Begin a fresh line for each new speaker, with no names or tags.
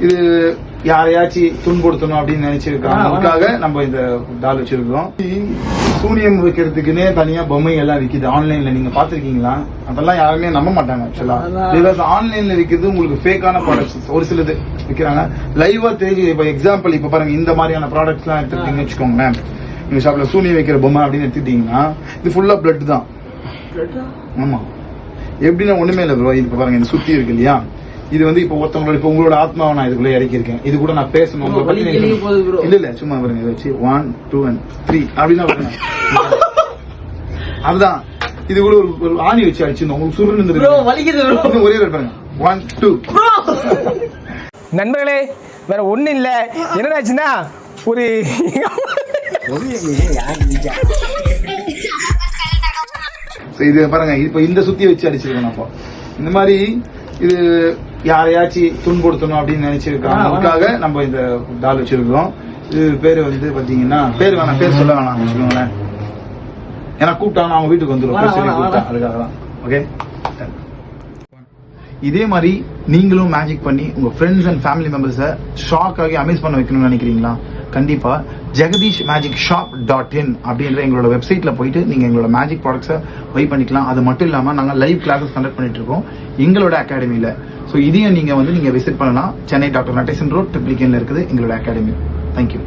இது யாரையாச்சும் துன்புறுத்தணும் அப்படின்னு நினைச்சிருக்காங்க நம்ம இந்த டால் வச்சிருக்கோம். சூனியம் வைக்கிறதுக்குன்னே தனியா பொம்மை எல்லாம் விக்குது ஆன்லைன்ல. நீங்க பாத்திருக்கீங்களா? அதெல்லாம் யாருமே நம்ப மாட்டாங்க ஆக்சுவலா. பிகாஸ் ஆன்லைன்ல விக்கிறது உங்களுக்கு ஃபேக்கான ப்ராடக்ட்ஸ் ஒரு சிலது விற்கிறாங்க. லைவா தெரிஞ்சு இப்ப எக்ஸாம்பிள் இப்ப பாருங்க இந்த மாதிரியான ப்ராடக்ட்ஸ் எல்லாம் எடுத்துக்கிட்டீங்கன்னு வச்சுக்கோங்களேன். நீங்க ஷாப்ல சூனியம் வைக்கிற பொம்மை அப்படின்னு எடுத்துக்கிட்டீங்கன்னா இது ஃபுல்லா பிளட் தான். ஆமா, எப்படின்னா ஒண்ணுமே இல்லை ப்ரோ. இது பாருங்க இந்த சுத்தி இருக்கு இல்லையா, இது வந்து இப்ப ஒருத்தவங்களோட இப்ப உங்களோட ஆத்மாவை நான் இதுக்குள்ள இறக்கிருக்கேன். இது கூட நான் பேசணும் இல்ல சும்மா பாருங்க இதை வச்சு 1 2 and 3 அப்படின்னா பாருங்க. அதுதான் இது கூட ஒரு ஆணி வச்சு அடிச்சிருந்தோம் உங்களுக்கு சுருன்னு ஒரே பாருங்க 1 2.
நண்பர்களே வேற ஒண்ணு இல்ல, என்னடாச்சுன்னா ஒரு
இது பாருங்க இப்ப இந்த சுத்தி வச்சு அடிச்சிருக்கோம். அப்போ இந்த மாதிரி இது யாரையாச்சும் துன்புறுத்தணும் அப்படின்னு நினைச்சிருக்காங்க நம்ம இந்த டால் வச்சிருக்கோம். இது பேரு வந்து பாத்தீங்கன்னா பேர் வேணாம், பேர் சொல்ல வேணாம் வச்சுக்கோங்களேன். ஏன்னா கூப்பிட்டாங்க அவங்க வீட்டுக்கு வந்துடும் அதுக்காக தான். ஓகே, இதே மாதிரி நீங்களும் மேஜிக் பண்ணி உங்க ஃப்ரெண்ட்ஸ் அண்ட் ஃபேமிலி மெம்பர்ஸை ஷாக் ஆகி அமேஸ் பண்ண வைக்கணும்னு நினைக்கிறீங்களா? கண்டிப்பா jagdishmagicshop.in அப்படின்ற எங்களோட வெப்சைட்ல போயிட்டு நீங்க எங்களோட மேஜிக் ப்ராடக்ட்ஸை பை பண்ணிக்கலாம். அது மட்டும் இல்லாம நாங்க லைவ் கிளாஸஸ் கண்டக்ட் பண்ணிட்டு இருக்கோம் எங்களோட அகாடமியில. ஸோ இதையும் நீங்க விசிட் பண்ணலாம். சென்னை டாக்டர் நடேசன் ரோட் ட்ரிப்ளிகேன்ல இருக்குது எங்களோட அகாடமி. தேங்க்யூ.